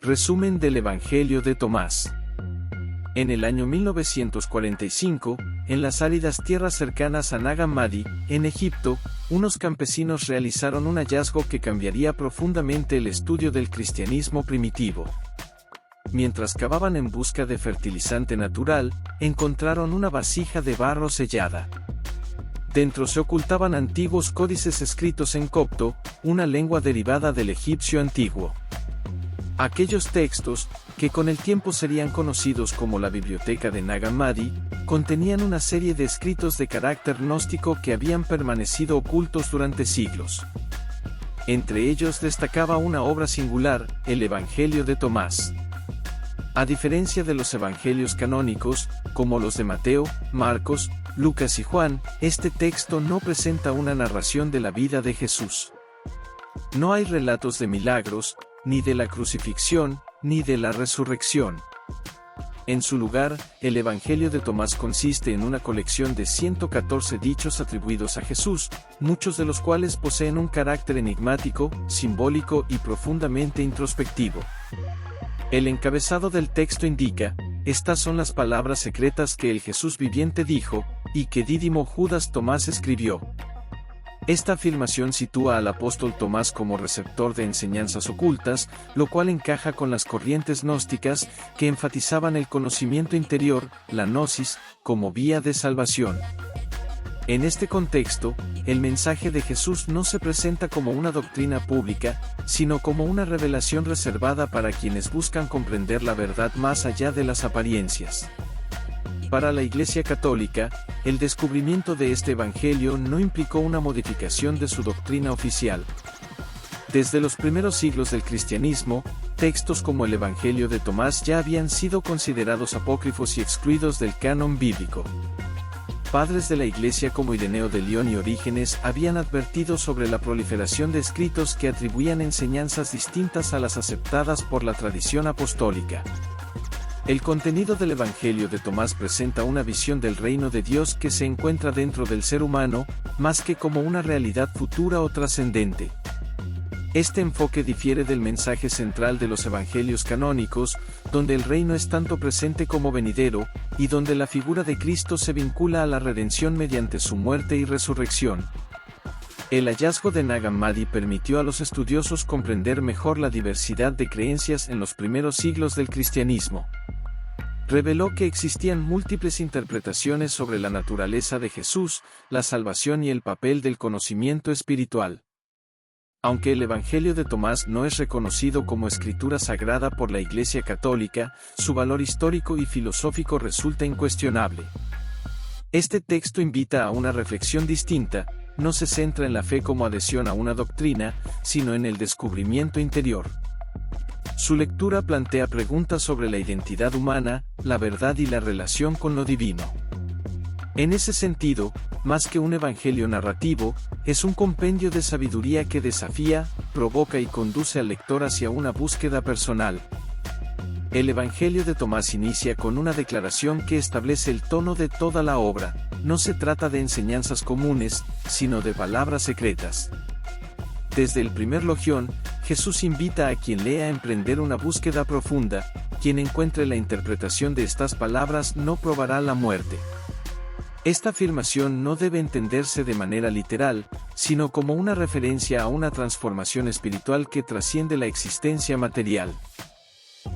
Resumen del Evangelio de Tomás. En el año 1945, en las áridas tierras cercanas a Nag Hammadi, en Egipto, unos campesinos realizaron un hallazgo que cambiaría profundamente el estudio del cristianismo primitivo. Mientras cavaban en busca de fertilizante natural, encontraron una vasija de barro sellada. Dentro se ocultaban antiguos códices escritos en copto, una lengua derivada del egipcio antiguo. Aquellos textos, que con el tiempo serían conocidos como la Biblioteca de Nag Hammadi, contenían una serie de escritos de carácter gnóstico que habían permanecido ocultos durante siglos. Entre ellos destacaba una obra singular, el Evangelio de Tomás. A diferencia de los evangelios canónicos, como los de Mateo, Marcos, Lucas y Juan, este texto no presenta una narración de la vida de Jesús. No hay relatos de milagros, ni de la crucifixión, ni de la resurrección. En su lugar, el Evangelio de Tomás consiste en una colección de 114 dichos atribuidos a Jesús, muchos de los cuales poseen un carácter enigmático, simbólico y profundamente introspectivo. El encabezado del texto indica: estas son las palabras secretas que el Jesús viviente dijo, y que Dídimo Judas Tomás escribió. Esta afirmación sitúa al apóstol Tomás como receptor de enseñanzas ocultas, lo cual encaja con las corrientes gnósticas, que enfatizaban el conocimiento interior, la gnosis, como vía de salvación. En este contexto, el mensaje de Jesús no se presenta como una doctrina pública, sino como una revelación reservada para quienes buscan comprender la verdad más allá de las apariencias. Para la Iglesia Católica, el descubrimiento de este Evangelio no implicó una modificación de su doctrina oficial. Desde los primeros siglos del cristianismo, textos como el Evangelio de Tomás ya habían sido considerados apócrifos y excluidos del canon bíblico. Padres de la Iglesia como Ireneo de León y Orígenes habían advertido sobre la proliferación de escritos que atribuían enseñanzas distintas a las aceptadas por la tradición apostólica. El contenido del Evangelio de Tomás presenta una visión del reino de Dios que se encuentra dentro del ser humano, más que como una realidad futura o trascendente. Este enfoque difiere del mensaje central de los evangelios canónicos, donde el reino es tanto presente como venidero, y donde la figura de Cristo se vincula a la redención mediante su muerte y resurrección. El hallazgo de Nag Hammadi permitió a los estudiosos comprender mejor la diversidad de creencias en los primeros siglos del cristianismo. Reveló que existían múltiples interpretaciones sobre la naturaleza de Jesús, la salvación y el papel del conocimiento espiritual. Aunque el Evangelio de Tomás no es reconocido como escritura sagrada por la Iglesia Católica, su valor histórico y filosófico resulta incuestionable. Este texto invita a una reflexión distinta, no se centra en la fe como adhesión a una doctrina, sino en el descubrimiento interior. Su lectura plantea preguntas sobre la identidad humana, la verdad y la relación con lo divino. En ese sentido, más que un evangelio narrativo, es un compendio de sabiduría que desafía, provoca y conduce al lector hacia una búsqueda personal. El Evangelio de Tomás inicia con una declaración que establece el tono de toda la obra: no se trata de enseñanzas comunes, sino de palabras secretas. Desde el primer logión, Jesús invita a quien lea a emprender una búsqueda profunda: quien encuentre la interpretación de estas palabras no probará la muerte. Esta afirmación no debe entenderse de manera literal, sino como una referencia a una transformación espiritual que trasciende la existencia material.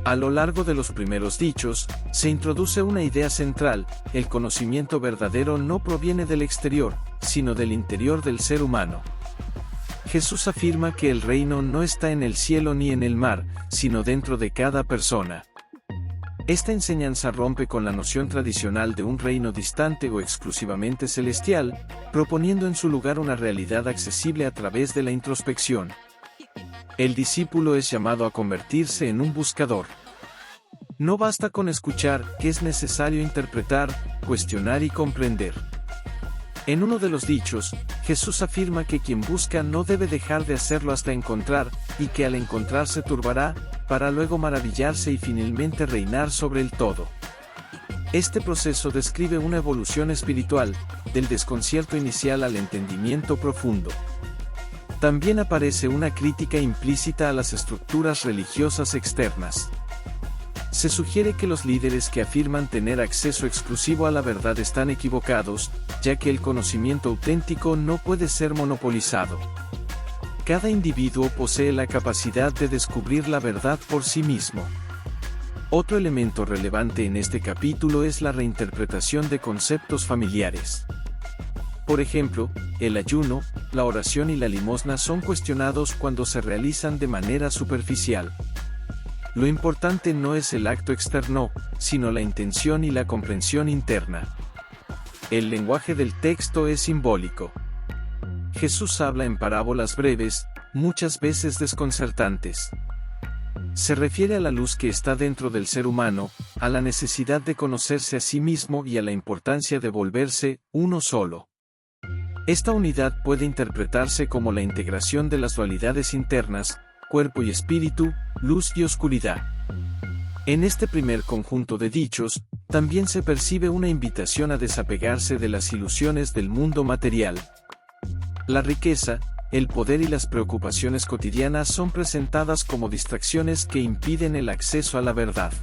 A lo largo de los primeros dichos, se introduce una idea central: el conocimiento verdadero no proviene del exterior, sino del interior del ser humano. Jesús afirma que el reino no está en el cielo ni en el mar, sino dentro de cada persona. Esta enseñanza rompe con la noción tradicional de un reino distante o exclusivamente celestial, proponiendo en su lugar una realidad accesible a través de la introspección. El discípulo es llamado a convertirse en un buscador. No basta con escuchar, que es necesario interpretar, cuestionar y comprender. En uno de los dichos, Jesús afirma que quien busca no debe dejar de hacerlo hasta encontrar, y que al encontrar se turbará, para luego maravillarse y finalmente reinar sobre el todo. Este proceso describe una evolución espiritual, del desconcierto inicial al entendimiento profundo. También aparece una crítica implícita a las estructuras religiosas externas. Se sugiere que los líderes que afirman tener acceso exclusivo a la verdad están equivocados, ya que el conocimiento auténtico no puede ser monopolizado. Cada individuo posee la capacidad de descubrir la verdad por sí mismo. Otro elemento relevante en este capítulo es la reinterpretación de conceptos familiares. Por ejemplo, el ayuno, la oración y la limosna son cuestionados cuando se realizan de manera superficial. Lo importante no es el acto externo, sino la intención y la comprensión interna. El lenguaje del texto es simbólico. Jesús habla en parábolas breves, muchas veces desconcertantes. Se refiere a la luz que está dentro del ser humano, a la necesidad de conocerse a sí mismo y a la importancia de volverse uno solo. Esta unidad puede interpretarse como la integración de las dualidades internas, cuerpo y espíritu, luz y oscuridad. En este primer conjunto de dichos, también se percibe una invitación a desapegarse de las ilusiones del mundo material. La riqueza, el poder y las preocupaciones cotidianas son presentadas como distracciones que impiden el acceso a la verdad.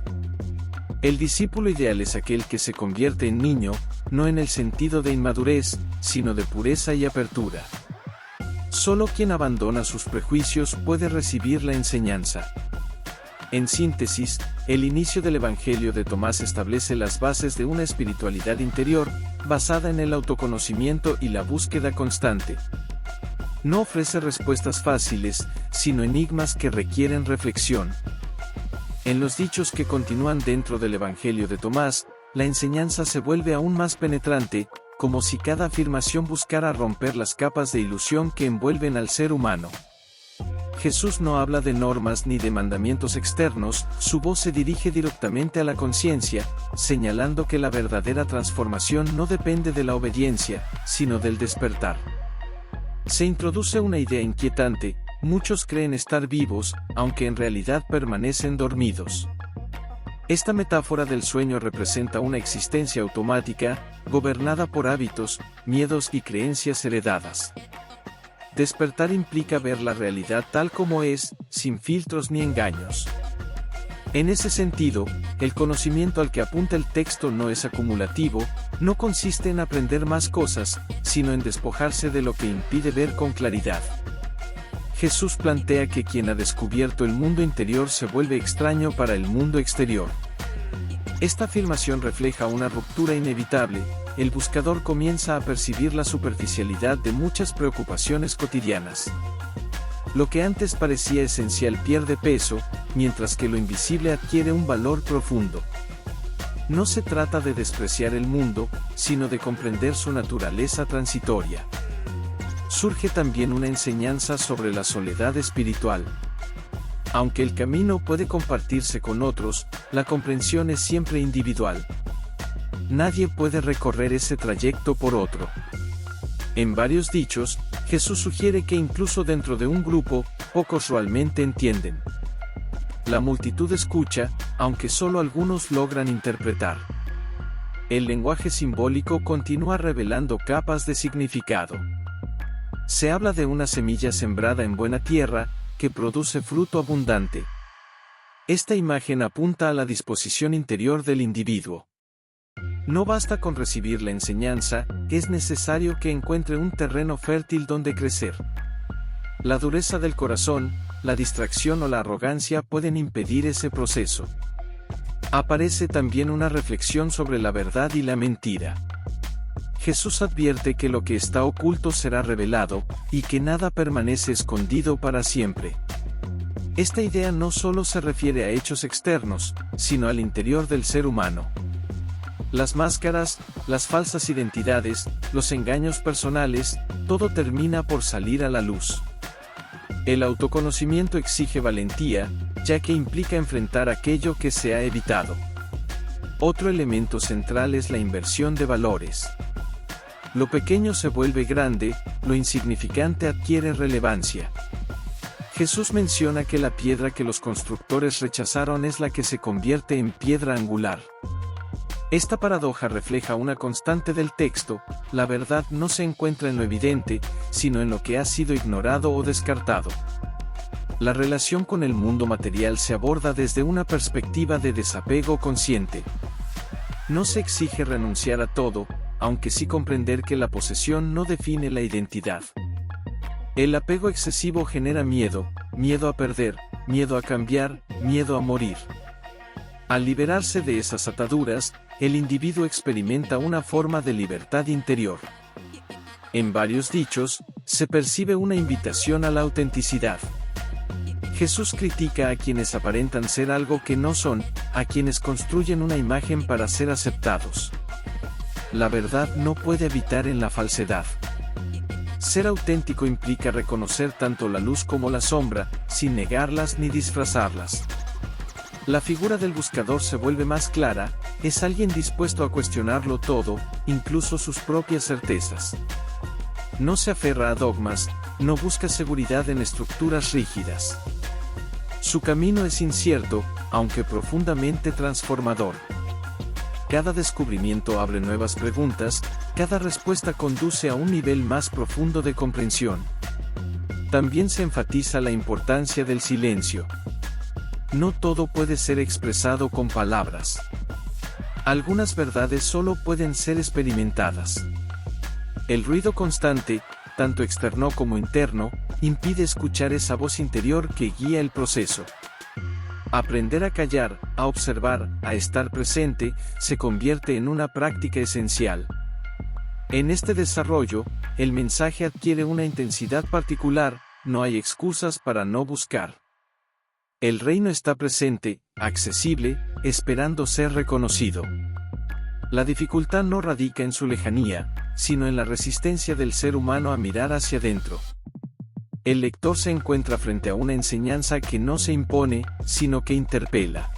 El discípulo ideal es aquel que se convierte en niño, no en el sentido de inmadurez, sino de pureza y apertura. Solo quien abandona sus prejuicios puede recibir la enseñanza. En síntesis, el inicio del Evangelio de Tomás establece las bases de una espiritualidad interior, basada en el autoconocimiento y la búsqueda constante. No ofrece respuestas fáciles, sino enigmas que requieren reflexión. En los dichos que continúan dentro del Evangelio de Tomás, la enseñanza se vuelve aún más penetrante, como si cada afirmación buscara romper las capas de ilusión que envuelven al ser humano. Jesús no habla de normas ni de mandamientos externos, su voz se dirige directamente a la conciencia, señalando que la verdadera transformación no depende de la obediencia, sino del despertar. Se introduce una idea inquietante: muchos creen estar vivos, aunque en realidad permanecen dormidos. Esta metáfora del sueño representa una existencia automática, gobernada por hábitos, miedos y creencias heredadas. Despertar implica ver la realidad tal como es, sin filtros ni engaños. En ese sentido, el conocimiento al que apunta el texto no es acumulativo, no consiste en aprender más cosas, sino en despojarse de lo que impide ver con claridad. Jesús plantea que quien ha descubierto el mundo interior se vuelve extraño para el mundo exterior. Esta afirmación refleja una ruptura inevitable. El buscador comienza a percibir la superficialidad de muchas preocupaciones cotidianas. Lo que antes parecía esencial pierde peso, mientras que lo invisible adquiere un valor profundo. No se trata de despreciar el mundo, sino de comprender su naturaleza transitoria. Surge también una enseñanza sobre la soledad espiritual. Aunque el camino puede compartirse con otros, la comprensión es siempre individual. Nadie puede recorrer ese trayecto por otro. En varios dichos, Jesús sugiere que incluso dentro de un grupo, pocos realmente entienden. La multitud escucha, aunque solo algunos logran interpretar. El lenguaje simbólico continúa revelando capas de significado. Se habla de una semilla sembrada en buena tierra, que produce fruto abundante. Esta imagen apunta a la disposición interior del individuo. No basta con recibir la enseñanza, es necesario que encuentre un terreno fértil donde crecer. La dureza del corazón, la distracción o la arrogancia pueden impedir ese proceso. Aparece también una reflexión sobre la verdad y la mentira. Jesús advierte que lo que está oculto será revelado, y que nada permanece escondido para siempre. Esta idea no solo se refiere a hechos externos, sino al interior del ser humano. Las máscaras, las falsas identidades, los engaños personales, todo termina por salir a la luz. El autoconocimiento exige valentía, ya que implica enfrentar aquello que se ha evitado. Otro elemento central es la inversión de valores. Lo pequeño se vuelve grande, lo insignificante adquiere relevancia. Jesús menciona que la piedra que los constructores rechazaron es la que se convierte en piedra angular. Esta paradoja refleja una constante del texto: la verdad no se encuentra en lo evidente, sino en lo que ha sido ignorado o descartado. La relación con el mundo material se aborda desde una perspectiva de desapego consciente. No se exige renunciar a todo, aunque sí comprender que la posesión no define la identidad. El apego excesivo genera miedo, miedo a perder, miedo a cambiar, miedo a morir. Al liberarse de esas ataduras, el individuo experimenta una forma de libertad interior. En varios dichos, se percibe una invitación a la autenticidad. Jesús critica a quienes aparentan ser algo que no son, a quienes construyen una imagen para ser aceptados. La verdad no puede habitar en la falsedad. Ser auténtico implica reconocer tanto la luz como la sombra, sin negarlas ni disfrazarlas. La figura del buscador se vuelve más clara: es alguien dispuesto a cuestionarlo todo, incluso sus propias certezas. No se aferra a dogmas, no busca seguridad en estructuras rígidas. Su camino es incierto, aunque profundamente transformador. Cada descubrimiento abre nuevas preguntas, cada respuesta conduce a un nivel más profundo de comprensión. También se enfatiza la importancia del silencio. No todo puede ser expresado con palabras. Algunas verdades solo pueden ser experimentadas. El ruido constante, tanto externo como interno, impide escuchar esa voz interior que guía el proceso. Aprender a callar, a observar, a estar presente, se convierte en una práctica esencial. En este desarrollo, el mensaje adquiere una intensidad particular: no hay excusas para no buscar. El reino está presente, accesible, esperando ser reconocido. La dificultad no radica en su lejanía, sino en la resistencia del ser humano a mirar hacia adentro. El lector se encuentra frente a una enseñanza que no se impone, sino que interpela.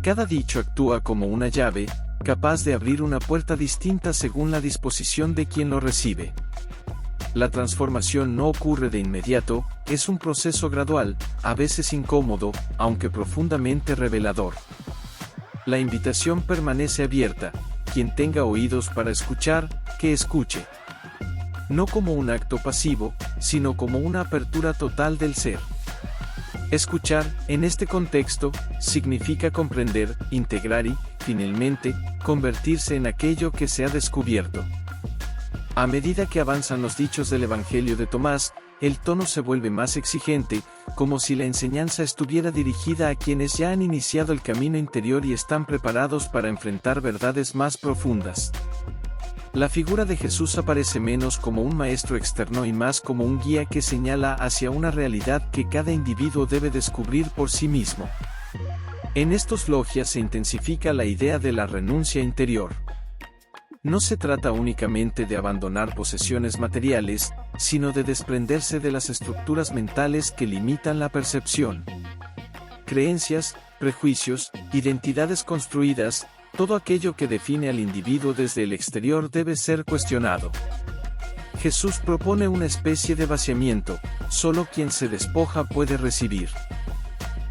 Cada dicho actúa como una llave, capaz de abrir una puerta distinta según la disposición de quien lo recibe. La transformación no ocurre de inmediato, es un proceso gradual, a veces incómodo, aunque profundamente revelador. La invitación permanece abierta: quien tenga oídos para escuchar, que escuche. No como un acto pasivo, sino como una apertura total del ser. Escuchar, en este contexto, significa comprender, integrar y, finalmente, convertirse en aquello que se ha descubierto. A medida que avanzan los dichos del Evangelio de Tomás, el tono se vuelve más exigente, como si la enseñanza estuviera dirigida a quienes ya han iniciado el camino interior y están preparados para enfrentar verdades más profundas. La figura de Jesús aparece menos como un maestro externo y más como un guía que señala hacia una realidad que cada individuo debe descubrir por sí mismo. En estos logias se intensifica la idea de la renuncia interior. No se trata únicamente de abandonar posesiones materiales, sino de desprenderse de las estructuras mentales que limitan la percepción. Creencias, prejuicios, identidades construidas, todo aquello que define al individuo desde el exterior debe ser cuestionado. Jesús propone una especie de vaciamiento: solo quien se despoja puede recibir.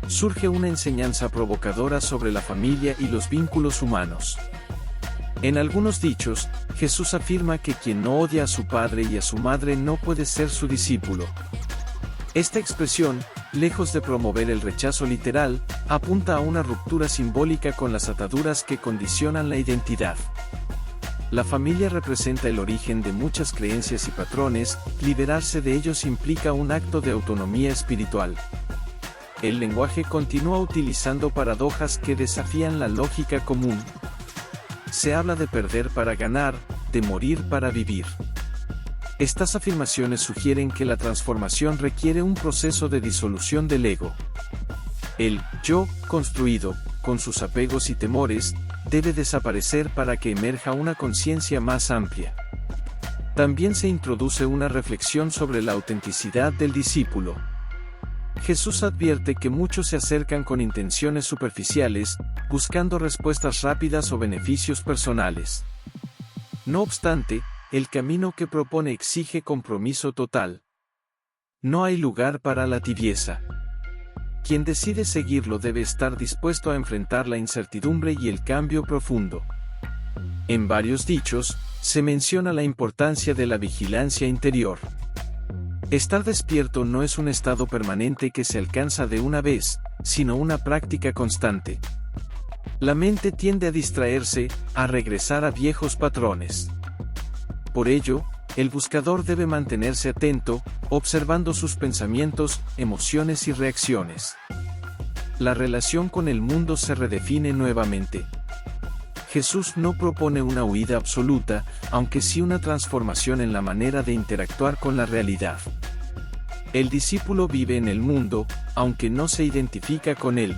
Surge una enseñanza provocadora sobre la familia y los vínculos humanos. En algunos dichos, Jesús afirma que quien no odia a su padre y a su madre no puede ser su discípulo. Esta expresión, lejos de promover el rechazo literal, apunta a una ruptura simbólica con las ataduras que condicionan la identidad. La familia representa el origen de muchas creencias y patrones, liberarse de ellos implica un acto de autonomía espiritual. El lenguaje continúa utilizando paradojas que desafían la lógica común. Se habla de perder para ganar, de morir para vivir. Estas afirmaciones sugieren que la transformación requiere un proceso de disolución del ego. El yo, construido, con sus apegos y temores, debe desaparecer para que emerja una conciencia más amplia. También se introduce una reflexión sobre la autenticidad del discípulo. Jesús advierte que muchos se acercan con intenciones superficiales, buscando respuestas rápidas o beneficios personales. No obstante, el camino que propone exige compromiso total. No hay lugar para la tibieza. Quien decide seguirlo debe estar dispuesto a enfrentar la incertidumbre y el cambio profundo. En varios dichos, se menciona la importancia de la vigilancia interior. Estar despierto no es un estado permanente que se alcanza de una vez, sino una práctica constante. La mente tiende a distraerse, a regresar a viejos patrones. Por ello, el buscador debe mantenerse atento, observando sus pensamientos, emociones y reacciones. La relación con el mundo se redefine nuevamente. Jesús no propone una huida absoluta, aunque sí una transformación en la manera de interactuar con la realidad. El discípulo vive en el mundo, aunque no se identifica con él.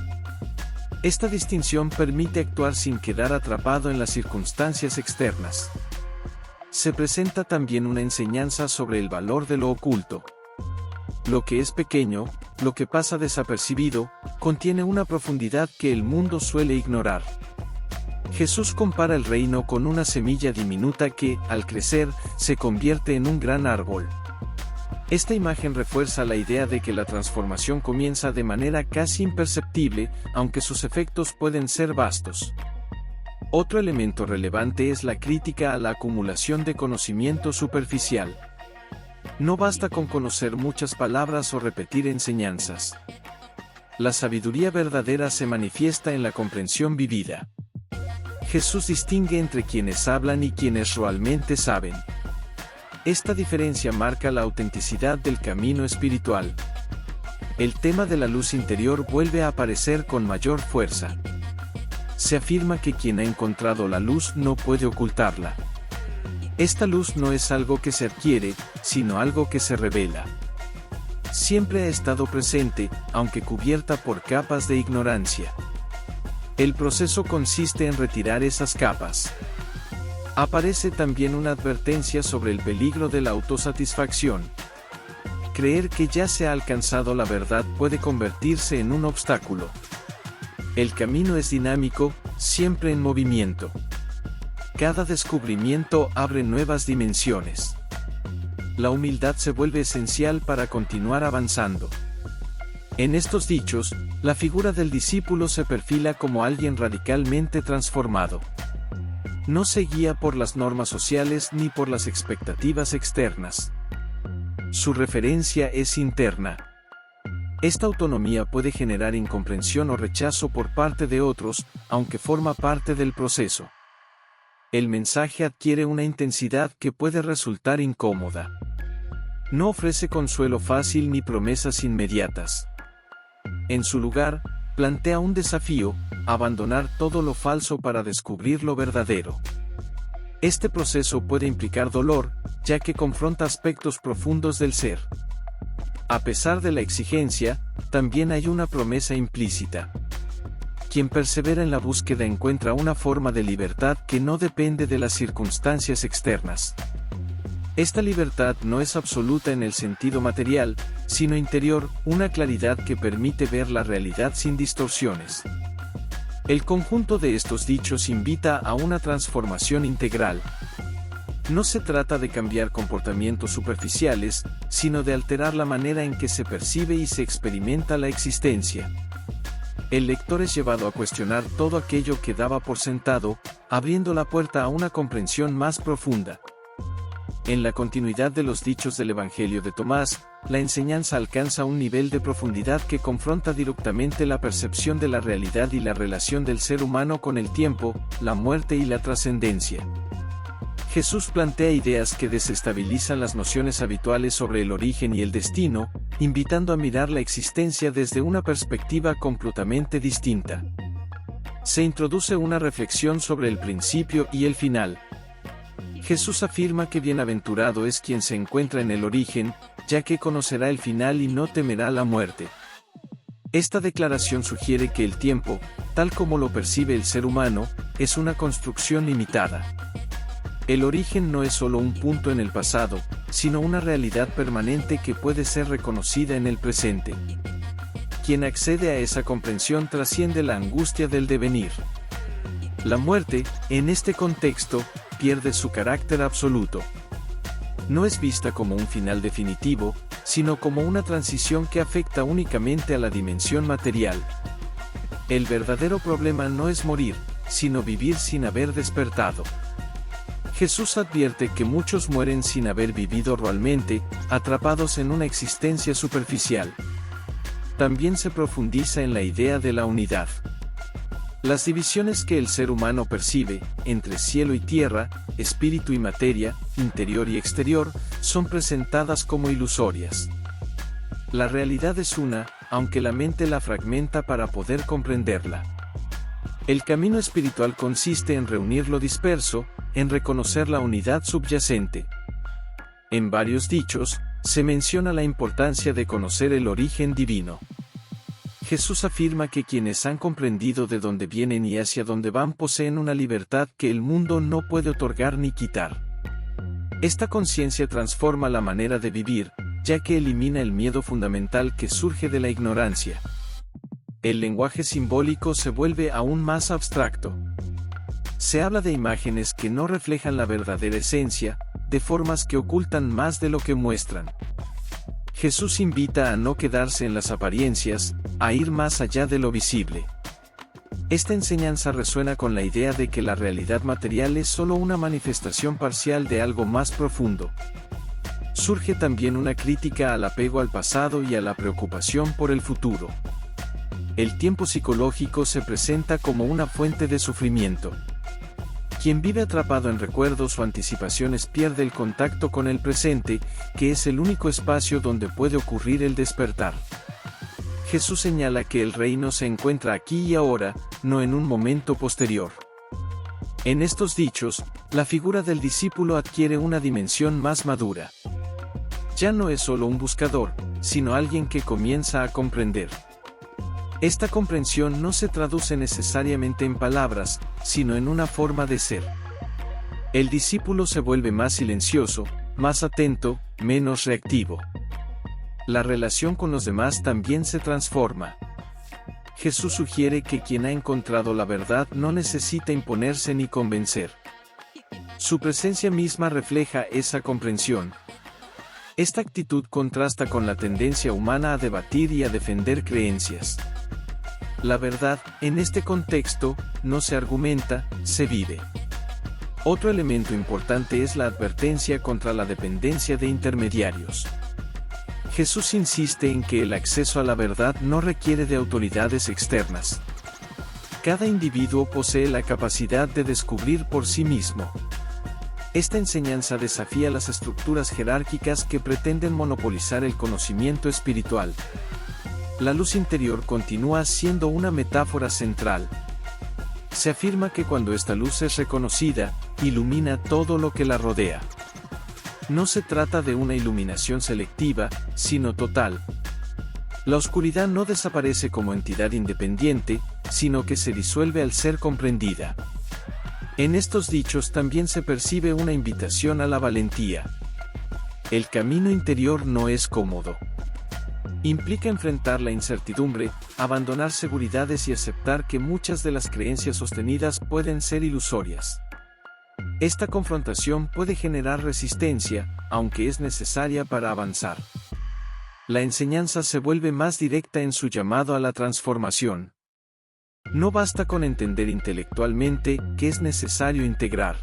Esta distinción permite actuar sin quedar atrapado en las circunstancias externas. Se presenta también una enseñanza sobre el valor de lo oculto. Lo que es pequeño, lo que pasa desapercibido, contiene una profundidad que el mundo suele ignorar. Jesús compara el reino con una semilla diminuta que, al crecer, se convierte en un gran árbol. Esta imagen refuerza la idea de que la transformación comienza de manera casi imperceptible, aunque sus efectos pueden ser vastos. Otro elemento relevante es la crítica a la acumulación de conocimiento superficial. No basta con conocer muchas palabras o repetir enseñanzas. La sabiduría verdadera se manifiesta en la comprensión vivida. Jesús distingue entre quienes hablan y quienes realmente saben. Esta diferencia marca la autenticidad del camino espiritual. El tema de la luz interior vuelve a aparecer con mayor fuerza. Se afirma que quien ha encontrado la luz no puede ocultarla. Esta luz no es algo que se adquiere, sino algo que se revela. Siempre ha estado presente, aunque cubierta por capas de ignorancia. El proceso consiste en retirar esas capas. Aparece también una advertencia sobre el peligro de la autosatisfacción. Creer que ya se ha alcanzado la verdad puede convertirse en un obstáculo. El camino es dinámico, siempre en movimiento. Cada descubrimiento abre nuevas dimensiones. La humildad se vuelve esencial para continuar avanzando. En estos dichos, la figura del discípulo se perfila como alguien radicalmente transformado. No se guía por las normas sociales ni por las expectativas externas. Su referencia es interna. Esta autonomía puede generar incomprensión o rechazo por parte de otros, aunque forma parte del proceso. El mensaje adquiere una intensidad que puede resultar incómoda. No ofrece consuelo fácil ni promesas inmediatas. En su lugar, plantea un desafío: abandonar todo lo falso para descubrir lo verdadero. Este proceso puede implicar dolor, ya que confronta aspectos profundos del ser. A pesar de la exigencia, también hay una promesa implícita. Quien persevera en la búsqueda encuentra una forma de libertad que no depende de las circunstancias externas. Esta libertad no es absoluta en el sentido material, sino interior, una claridad que permite ver la realidad sin distorsiones. El conjunto de estos dichos invita a una transformación integral. No se trata de cambiar comportamientos superficiales, sino de alterar la manera en que se percibe y se experimenta la existencia. El lector es llevado a cuestionar todo aquello que daba por sentado, abriendo la puerta a una comprensión más profunda. En la continuidad de los dichos del Evangelio de Tomás, la enseñanza alcanza un nivel de profundidad que confronta directamente la percepción de la realidad y la relación del ser humano con el tiempo, la muerte y la trascendencia. Jesús plantea ideas que desestabilizan las nociones habituales sobre el origen y el destino, invitando a mirar la existencia desde una perspectiva completamente distinta. Se introduce una reflexión sobre el principio y el final. Jesús afirma que bienaventurado es quien se encuentra en el origen, ya que conocerá el final y no temerá la muerte. Esta declaración sugiere que el tiempo, tal como lo percibe el ser humano, es una construcción limitada. El origen no es solo un punto en el pasado, sino una realidad permanente que puede ser reconocida en el presente. Quien accede a esa comprensión trasciende la angustia del devenir. La muerte, en este contexto, pierde su carácter absoluto. No es vista como un final definitivo, sino como una transición que afecta únicamente a la dimensión material. El verdadero problema no es morir, sino vivir sin haber despertado. Jesús advierte que muchos mueren sin haber vivido realmente, atrapados en una existencia superficial. También se profundiza en la idea de la unidad. Las divisiones que el ser humano percibe, entre cielo y tierra, espíritu y materia, interior y exterior, son presentadas como ilusorias. La realidad es una, aunque la mente la fragmenta para poder comprenderla. El camino espiritual consiste en reunir lo disperso, en reconocer la unidad subyacente. En varios dichos, se menciona la importancia de conocer el origen divino. Jesús afirma que quienes han comprendido de dónde vienen y hacia dónde van poseen una libertad que el mundo no puede otorgar ni quitar. Esta conciencia transforma la manera de vivir, ya que elimina el miedo fundamental que surge de la ignorancia. El lenguaje simbólico se vuelve aún más abstracto. Se habla de imágenes que no reflejan la verdadera esencia, de formas que ocultan más de lo que muestran. Jesús invita a no quedarse en las apariencias, a ir más allá de lo visible. Esta enseñanza resuena con la idea de que la realidad material es solo una manifestación parcial de algo más profundo. Surge también una crítica al apego al pasado y a la preocupación por el futuro. El tiempo psicológico se presenta como una fuente de sufrimiento. Quien vive atrapado en recuerdos o anticipaciones pierde el contacto con el presente, que es el único espacio donde puede ocurrir el despertar. Jesús señala que el reino se encuentra aquí y ahora, no en un momento posterior. En estos dichos, la figura del discípulo adquiere una dimensión más madura. Ya no es solo un buscador, sino alguien que comienza a comprender. Esta comprensión no se traduce necesariamente en palabras, sino en una forma de ser. El discípulo se vuelve más silencioso, más atento, menos reactivo. La relación con los demás también se transforma. Jesús sugiere que quien ha encontrado la verdad no necesita imponerse ni convencer. Su presencia misma refleja esa comprensión. Esta actitud contrasta con la tendencia humana a debatir y a defender creencias. La verdad, en este contexto, no se argumenta, se vive. Otro elemento importante es la advertencia contra la dependencia de intermediarios. Jesús insiste en que el acceso a la verdad no requiere de autoridades externas. Cada individuo posee la capacidad de descubrir por sí mismo. Esta enseñanza desafía las estructuras jerárquicas que pretenden monopolizar el conocimiento espiritual. La luz interior continúa siendo una metáfora central. Se afirma que cuando esta luz es reconocida, ilumina todo lo que la rodea. No se trata de una iluminación selectiva, sino total. La oscuridad no desaparece como entidad independiente, sino que se disuelve al ser comprendida. En estos dichos también se percibe una invitación a la valentía. El camino interior no es cómodo. Implica enfrentar la incertidumbre, abandonar seguridades y aceptar que muchas de las creencias sostenidas pueden ser ilusorias. Esta confrontación puede generar resistencia, aunque es necesaria para avanzar. La enseñanza se vuelve más directa en su llamado a la transformación. No basta con entender intelectualmente que es necesario integrar.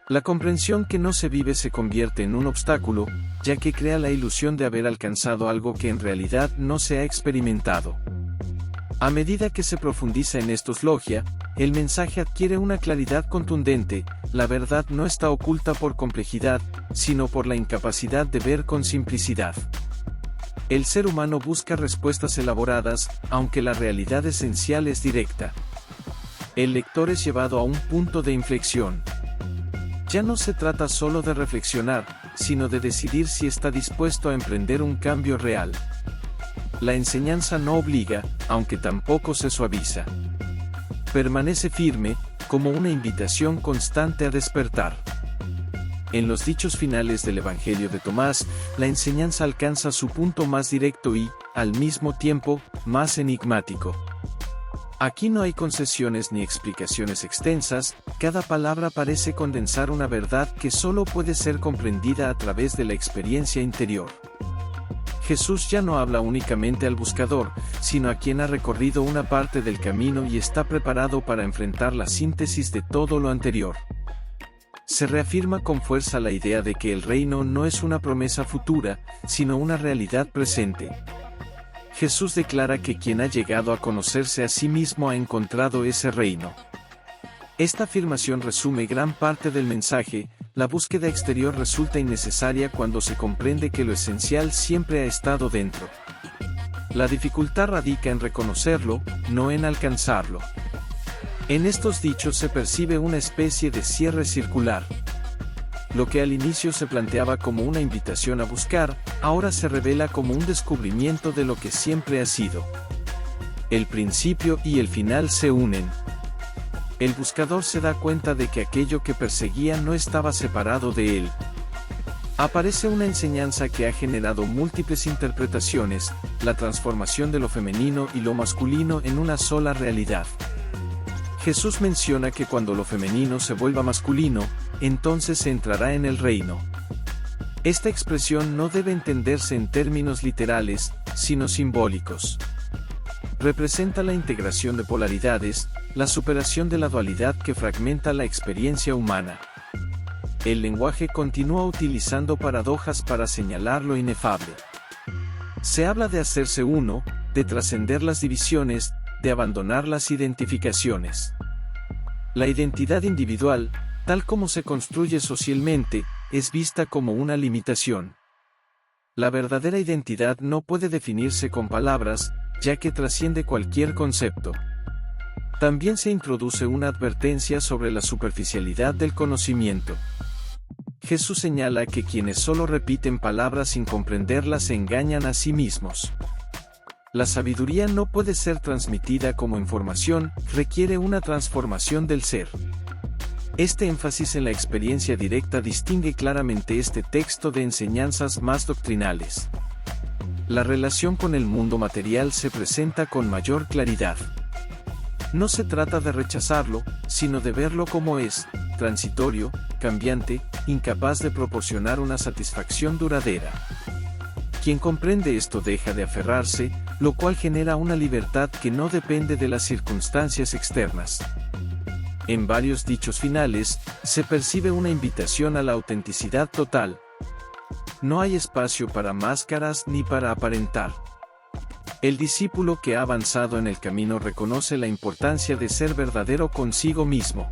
La comprensión que no se vive se convierte en un obstáculo, ya que crea la ilusión de haber alcanzado algo que en realidad no se ha experimentado. A medida que se profundiza en estos logia, el mensaje adquiere una claridad contundente. La verdad no está oculta por complejidad, sino por la incapacidad de ver con simplicidad. El ser humano busca respuestas elaboradas, aunque la realidad esencial es directa. El lector es llevado a un punto de inflexión. Ya no se trata solo de reflexionar, sino de decidir si está dispuesto a emprender un cambio real. La enseñanza no obliga, aunque tampoco se suaviza. Permanece firme, como una invitación constante a despertar. En los dichos finales del Evangelio de Tomás, la enseñanza alcanza su punto más directo y, al mismo tiempo, más enigmático. Aquí no hay concesiones ni explicaciones extensas, cada palabra parece condensar una verdad que solo puede ser comprendida a través de la experiencia interior. Jesús ya no habla únicamente al buscador, sino a quien ha recorrido una parte del camino y está preparado para enfrentar la síntesis de todo lo anterior. se reafirma con fuerza la idea de que el reino no es una promesa futura, sino una realidad presente. Jesús declara que quien ha llegado a conocerse a sí mismo ha encontrado ese reino. Esta afirmación resume gran parte del mensaje. La búsqueda exterior resulta innecesaria cuando se comprende que lo esencial siempre ha estado dentro. La dificultad radica en reconocerlo, no en alcanzarlo. En estos dichos se percibe una especie de cierre circular. Lo que al inicio se planteaba como una invitación a buscar, ahora se revela como un descubrimiento de lo que siempre ha sido. El principio y el final se unen. El buscador se da cuenta de que aquello que perseguía no estaba separado de él. Aparece una enseñanza que ha generado múltiples interpretaciones, la transformación de lo femenino y lo masculino en una sola realidad. Jesús menciona que cuando lo femenino se vuelva masculino, entonces se entrará en el reino. Esta expresión no debe entenderse en términos literales, sino simbólicos. Representa la integración de polaridades, la superación de la dualidad que fragmenta la experiencia humana. El lenguaje continúa utilizando paradojas para señalar lo inefable. Se habla de hacerse uno, de trascender las divisiones, de abandonar las identificaciones. La identidad individual, tal como se construye socialmente, es vista como una limitación. La verdadera identidad no puede definirse con palabras, ya que trasciende cualquier concepto. También se introduce una advertencia sobre la superficialidad del conocimiento. Jesús señala que quienes solo repiten palabras sin comprenderlas se engañan a sí mismos. La sabiduría no puede ser transmitida como información, requiere una transformación del ser. Este énfasis en la experiencia directa distingue claramente este texto de enseñanzas más doctrinales. La relación con el mundo material se presenta con mayor claridad. No se trata de rechazarlo, sino de verlo como es, transitorio, cambiante, incapaz de proporcionar una satisfacción duradera. Quien comprende esto deja de aferrarse, lo cual genera una libertad que no depende de las circunstancias externas. En varios dichos finales, se percibe una invitación a la autenticidad total. No hay espacio para máscaras ni para aparentar. El discípulo que ha avanzado en el camino reconoce la importancia de ser verdadero consigo mismo.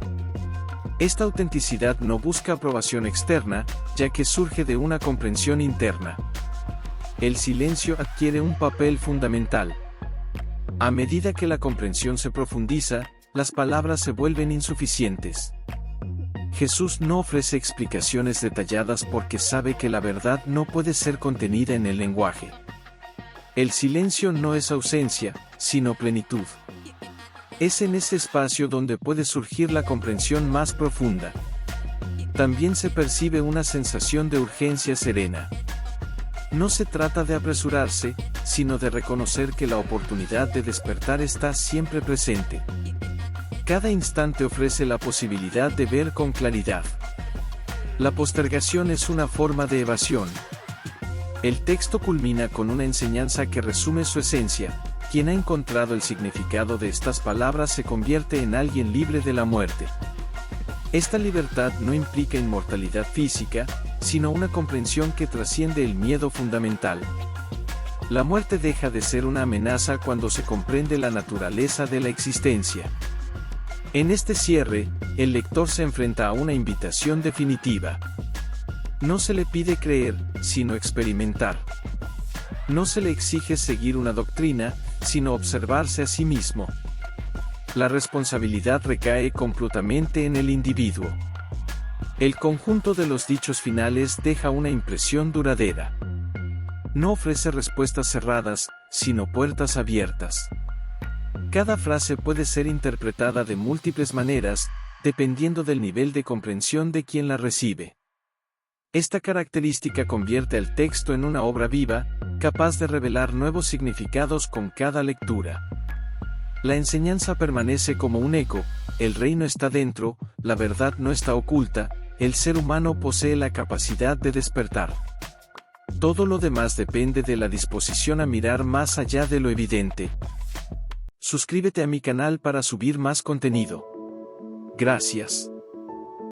Esta autenticidad no busca aprobación externa, ya que surge de una comprensión interna. El silencio adquiere un papel fundamental. A medida que la comprensión se profundiza, las palabras se vuelven insuficientes. Jesús no ofrece explicaciones detalladas porque sabe que la verdad no puede ser contenida en el lenguaje. El silencio no es ausencia, sino plenitud. Es en ese espacio donde puede surgir la comprensión más profunda. También se percibe una sensación de urgencia serena. No se trata de apresurarse, sino de reconocer que la oportunidad de despertar está siempre presente. Cada instante ofrece la posibilidad de ver con claridad. La postergación es una forma de evasión. El texto culmina con una enseñanza que resume su esencia. Quien ha encontrado el significado de estas palabras se convierte en alguien libre de la muerte. Esta libertad no implica inmortalidad física, sino una comprensión que trasciende el miedo fundamental. La muerte deja de ser una amenaza cuando se comprende la naturaleza de la existencia. En este cierre, el lector se enfrenta a una invitación definitiva. No se le pide creer, sino experimentar. No se le exige seguir una doctrina, sino observarse a sí mismo. La responsabilidad recae completamente en el individuo. El conjunto de los dichos finales deja una impresión duradera. No ofrece respuestas cerradas, sino puertas abiertas. Cada frase puede ser interpretada de múltiples maneras, dependiendo del nivel de comprensión de quien la recibe. Esta característica convierte al texto en una obra viva, capaz de revelar nuevos significados con cada lectura. La enseñanza permanece como un eco, el reino está dentro, la verdad no está oculta, el ser humano posee la capacidad de despertar. Todo lo demás depende de la disposición a mirar más allá de lo evidente. Suscríbete a mi canal para subir más contenido. Gracias.